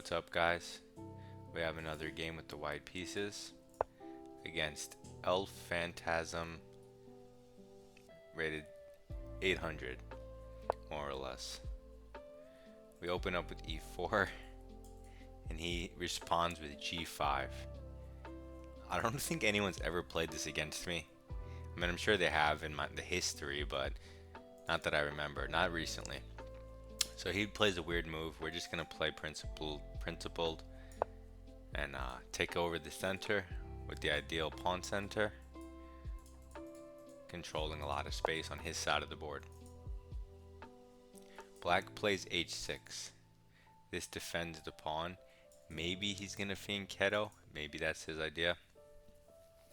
What's up, guys? We have another game with the white pieces against Elf Phantasm, rated 800, more or less. We open up with e4 and he responds with g5. I don't think anyone's ever played this against me. I mean, I'm sure they have in the history, but not that I remember, not recently. So he plays a weird move. We're just gonna play principled and take over the center with the ideal pawn center, controlling a lot of space on his side of the board. Black plays h6. This defends the pawn. Maybe he's gonna fianchetto. Maybe that's his idea.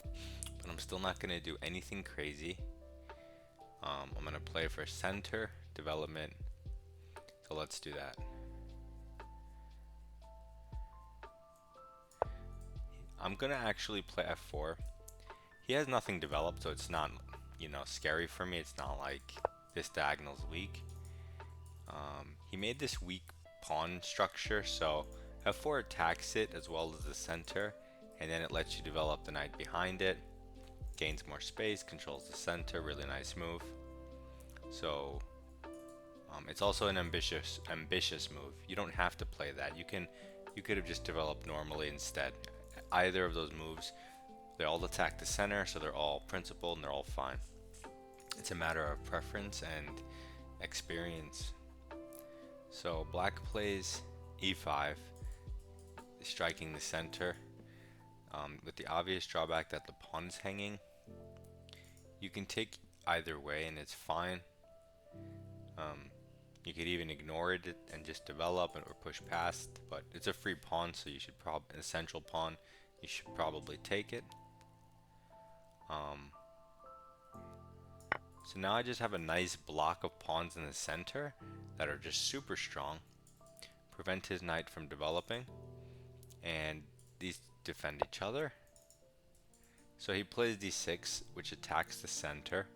But I'm still not gonna do anything crazy. I'm gonna play for center development. So let's do that. I'm gonna actually play f4. He has nothing developed, so it's not, scary for me. It's not like this diagonal's weak. He made this weak pawn structure, so f4 attacks it as well as the center, and then it lets you develop the knight behind it, gains more space, controls the center. Really nice move. So it's also an ambitious move. You don't have to play that. You could have just developed normally instead. Either of those moves, they all attack the center, so they're all principled and they're all fine. It's a matter of preference and experience. So black plays e5, striking the center, with the obvious drawback that the pawn is hanging. You can take either way and it's fine. You could even ignore it and just develop or push past, but it's a free pawn, so you should probably, a central pawn, you should probably take it. So now I just have a nice block of pawns in the center that are just super strong, prevent his knight from developing, and these defend each other. So he plays d6, which attacks the center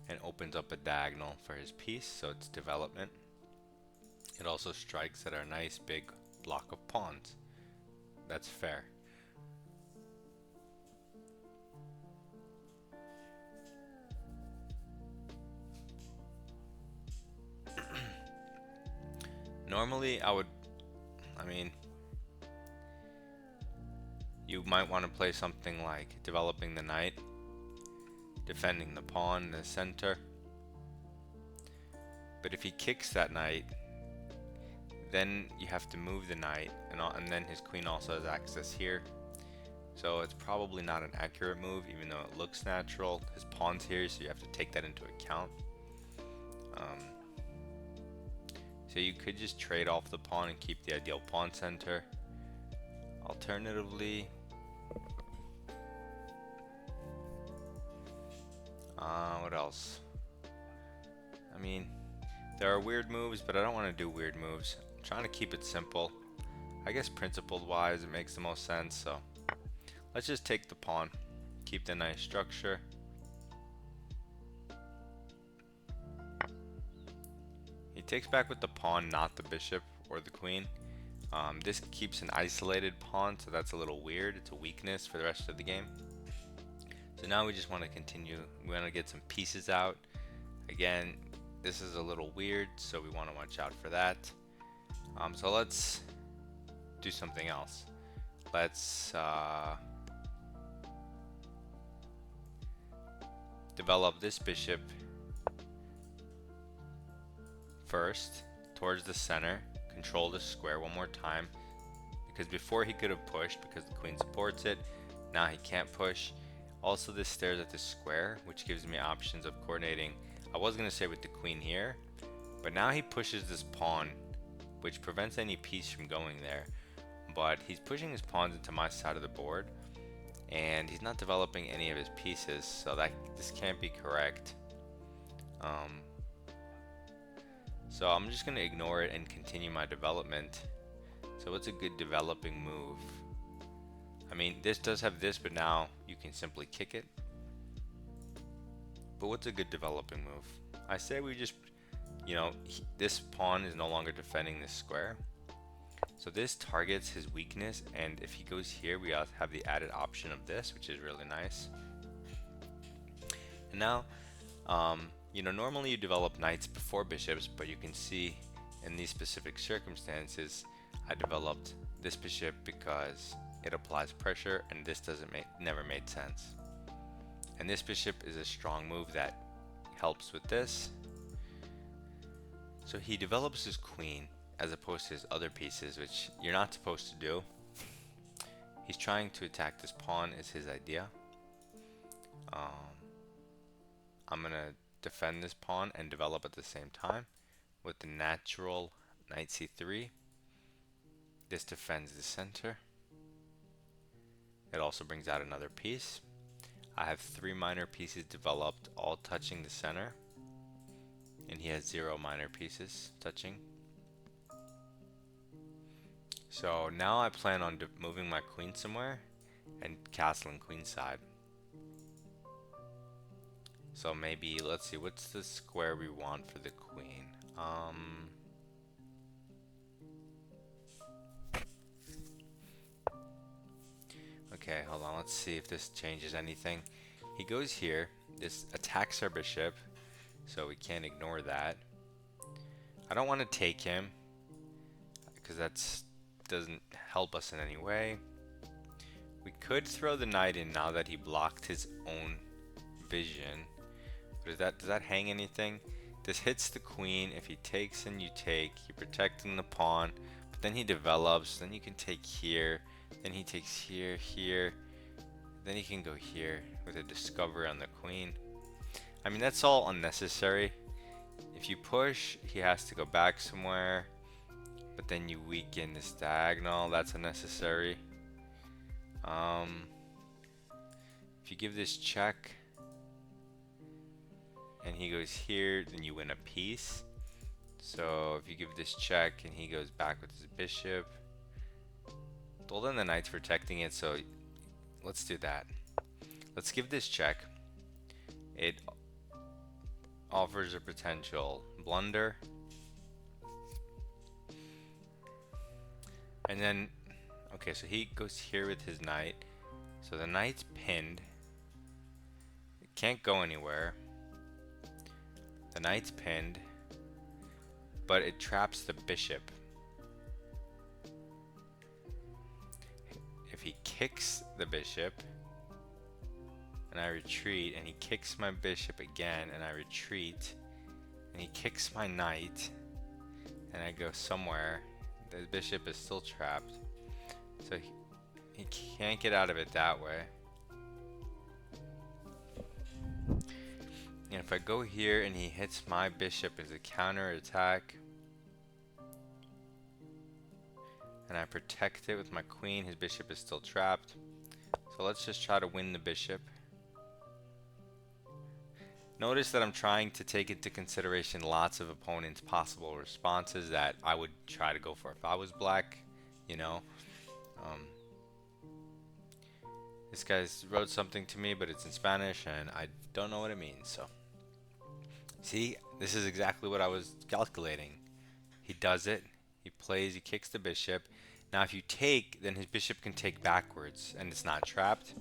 and opens up a diagonal for his piece, so it's development. It also strikes at our nice big block of pawns. That's fair. Normally you might want to play something like developing the knight, defending the pawn in the center. But if he kicks that knight, then you have to move the knight, and then his queen also has access here. So it's probably not an accurate move, even though it looks natural. His pawn's here, so you have to take that into account. So you could just trade off the pawn and keep the ideal pawn center. Alternatively, what else? I mean, there are weird moves, but I don't want to do weird moves. I'm trying to keep it simple. I guess principled wise, it makes the most sense, so let's just take the pawn, keep the nice structure. He takes back with the pawn, not the bishop or the queen. This keeps an isolated pawn, so that's a little weird. It's a weakness for the rest of the game. So now we just want to continue. We want to get some pieces out. Again, this is a little weird, so we want to watch out for that. So let's do something else. Let's develop this bishop first towards the center, control the square one more time, because before he could have pushed because the queen supports it. Now he can't push. Also, this stares at the square, which gives me options of coordinating. I was going to say with the queen here, but now he pushes this pawn, which prevents any piece from going there. But he's pushing his pawns into my side of the board, and he's not developing any of his pieces, so this can't be correct. So I'm just going to ignore it and continue my development. So what's a good developing move? I mean, this does have this, but now you can simply kick it. But what's a good developing move? I say we just, this pawn is no longer defending this square. So So this targets his weakness, and if he goes here, we also have the added option of this, which is really nice. And now, you know, normally you develop knights before bishops, but you can see in these specific circumstances, I developed this bishop because it applies pressure, and this never made sense. And this bishop is a strong move that helps with this. So he develops his queen as opposed to his other pieces, which you're not supposed to do. He's trying to attack this pawn is his idea. I'm gonna defend this pawn and develop at the same time with the natural knight c3. This defends the center. It also brings out another piece. I have 3 minor pieces developed, all touching the center, and he has 0 minor pieces touching. So now I plan on moving my queen somewhere and castling queenside. So maybe, let's see, what's the square we want for the queen? Okay, hold on, let's see if this changes anything. He goes here, this attacks our bishop, so we can't ignore that. I don't want to take him, because that doesn't help us in any way. We could throw the knight in now that he blocked his own vision. But does that hang anything? This hits the queen. If he takes and you take, you're protecting the pawn. But then he develops. Then you can take here. Then he takes here, here. Then he can go here with a discovery on the queen. I mean, that's all unnecessary. If you push, he has to go back somewhere. But then you weaken this diagonal. That's unnecessary. If you give this check and he goes here, then you win a piece. So if you give this check and he goes back with his bishop, well, then the knight's protecting it, so let's do that. Let's give this check. It offers a potential blunder. And then, okay, so he goes here with his knight. So the knight's pinned. It can't go anywhere. The knight's pinned, but it traps the bishop. If he kicks the bishop, and I retreat, and he kicks my bishop again, and I retreat, and he kicks my knight, and I go somewhere, the bishop is still trapped. So he can't get out of it that way. And if I go here and he hits my bishop as a counter attack, and I protect it with my queen, his bishop is still trapped. So let's just try to win the bishop. Notice that I'm trying to take into consideration lots of opponents' possible responses that I would try to go for if I was black, you know. This guy's wrote something to me, but it's in Spanish and I don't know what it means. So see, this is exactly what I was calculating. He does it, he plays, he kicks the bishop. Now if you take, then his bishop can take backwards and it's not trapped.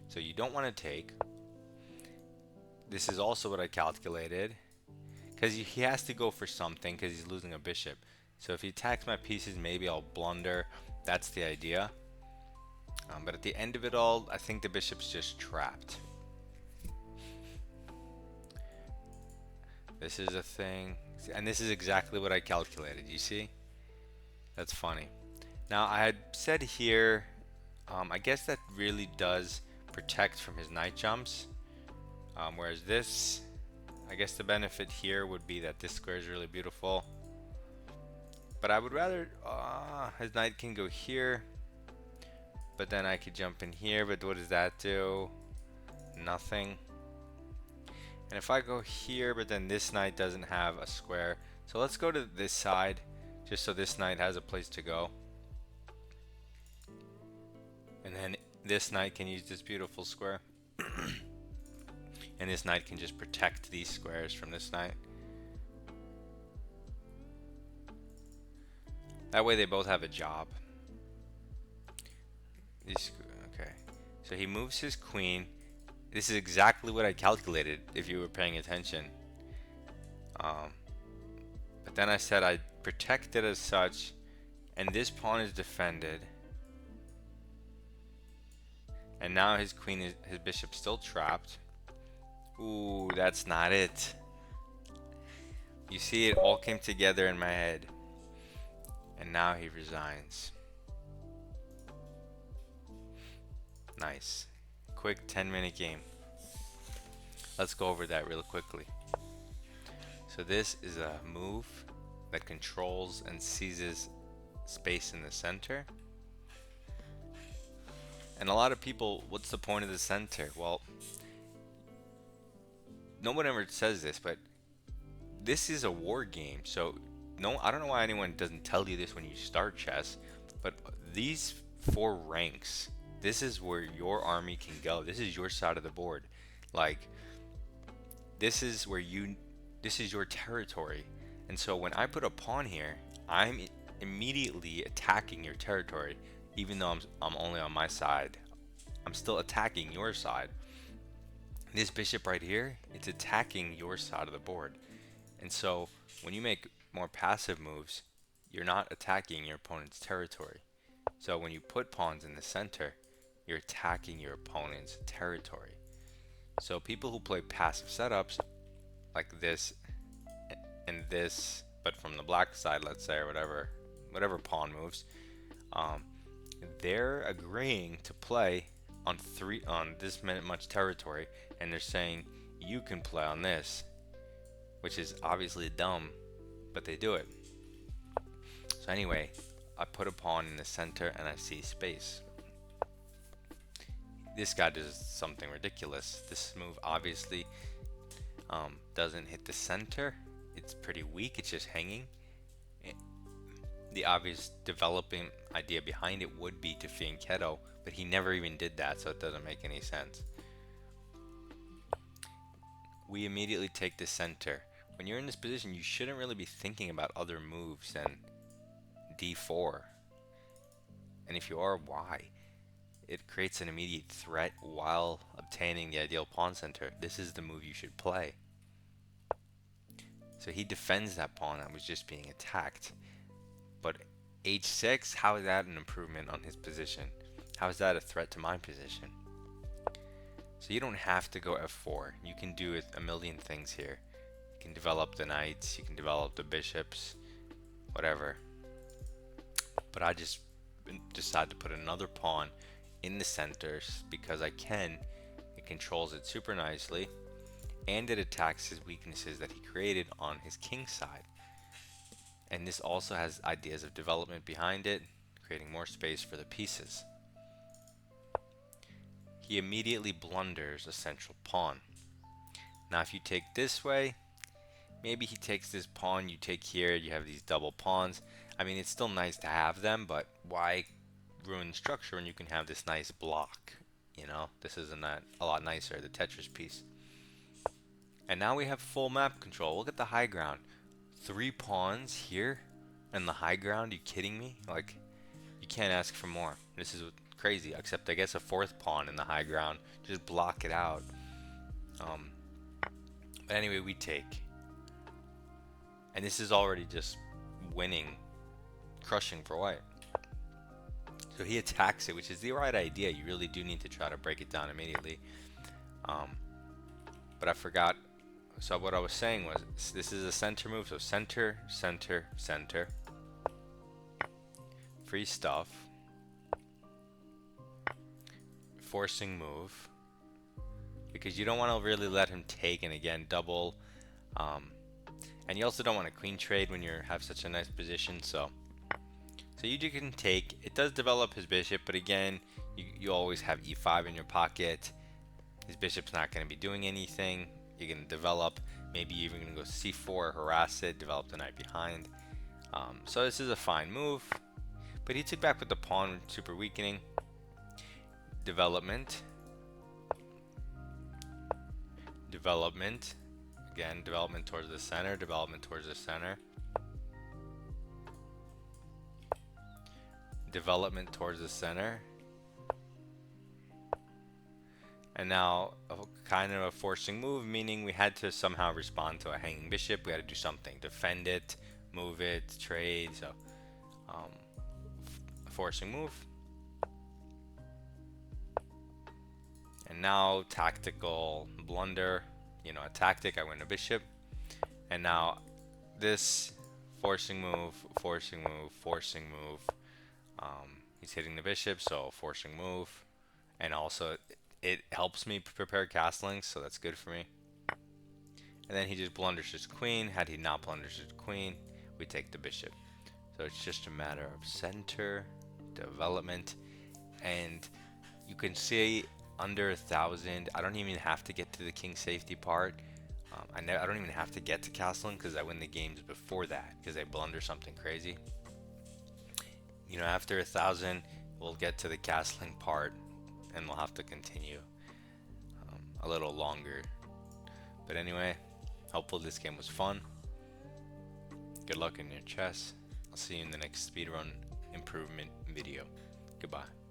So you don't want to take. This is also what I calculated, because he has to go for something because he's losing a bishop. So if he attacks my pieces, maybe I'll blunder. That's the idea. But at the end of it all, I think the bishop's just trapped. This is a thing, and this is exactly what I calculated. You see? That's funny. Now I had said here, I guess that really does protect from his knight jumps. Whereas this, I guess the benefit here would be that this square is really beautiful. But I would rather, his knight can go here. But then I could jump in here, but what does that do? Nothing. And if I go here, but then this knight doesn't have a square. So let's go to this side, just so this knight has a place to go. And then this knight can use this beautiful square. And this knight can just protect these squares from this knight. That way they both have a job. Okay. So he moves his queen. This is exactly what I calculated if you were paying attention. But then I said I'd protect it as such, and this pawn is defended. And now his his bishop's still trapped. Ooh, that's not it. You see, it all came together in my head. And now he resigns. Nice. Quick 10-minute game. Let's go over that real quickly. So this is a move that controls and seizes space in the center. And a lot of people, what's the point of the center? Well, no one ever says this, but this is a war game. So no, I don't know why anyone doesn't tell you this when you start chess, but these 4 ranks, this is where your army can go. This is your side of the board. Like, this is where this is your territory. And so when I put a pawn here, I'm immediately attacking your territory. Even though I'm only on my side, I'm still attacking your side. This bishop right here, it's attacking your side of the board. And so when you make more passive moves, you're not attacking your opponent's territory. So when you put pawns in the center, you're attacking your opponent's territory. So people who play passive setups like this and this, but from the black side, let's say, or whatever pawn moves, they're agreeing to play on this much territory, and they're saying you can play on this, which is obviously dumb, but they do it. So anyway, I put a pawn in the center and I see space. This guy does something ridiculous. This move obviously doesn't hit the center. It's pretty weak. It's just hanging. The obvious developing idea behind it would be to fianchetto, but he never even did that, so it doesn't make any sense. We immediately take the center. When you're in this position, you shouldn't really be thinking about other moves than d4. And if you are, why? It creates an immediate threat while obtaining the ideal pawn center. This is the move you should play. So he defends that pawn that was just being attacked. But h6, how is that an improvement on his position? How is that a threat to my position? So you don't have to go f4. You can do a million things here. You can develop the knights, you can develop the bishops, whatever. But I just decide to put another pawn in the centers because I can. It controls it super nicely, and it attacks his weaknesses that he created on his king side. And this also has ideas of development behind it, creating more space for the pieces. He immediately blunders a central pawn. Now if you take this way, maybe he takes this pawn, you take here, you have these double pawns. I mean, it's still nice to have them, but why ruin structure when you can have this nice block? You know, this is a lot nicer, the Tetris piece. And now we have full map control. Look at the high ground. 3 pawns here and the high ground. You kidding me? Like, you can't ask for more. This is crazy, except I guess a 4th pawn in the high ground. Just block it out. But anyway, we take. And this is already just winning, crushing for white. So he attacks it, which is the right idea. You really do need to try to break it down immediately. But I forgot. So what I was saying was, this is a center move. So center, center, center. Free stuff. Forcing move. Because you don't want to really let him take, and again, double. And you also don't want a queen trade when you have such a nice position. So you can take. It does develop his bishop, but again, you always have e5 in your pocket. His bishop's not going to be doing anything. You're going to develop. Maybe you're even going to go c4, harass it, develop the knight behind. So this is a fine move. But he took back with the pawn, super weakening. Development. Development. Again, development towards the center, development towards the center. development towards the center. And now kind of a forcing move, meaning we had to somehow respond to a hanging bishop. We had to do something, defend it, move it, trade. So a forcing move. And now tactical blunder, you know, a tactic. I win a bishop. And now this forcing move, forcing move, forcing move. He's hitting the bishop, so forcing move. And also it helps me prepare castling, so that's good for me. And then he just blunders his queen. Had he not blundered his queen, we take the bishop. So it's just a matter of center, development, and you can see under 1,000. I don't even have to get to the king safety part. I don't even have to get to castling because I win the games before that because I blunder something crazy. You know, after 1,000, we'll get to the castling part and we'll have to continue a little longer. But anyway, hopefully this game was fun. Good luck in your chess. I'll see you in the next speedrun improvement video. Goodbye.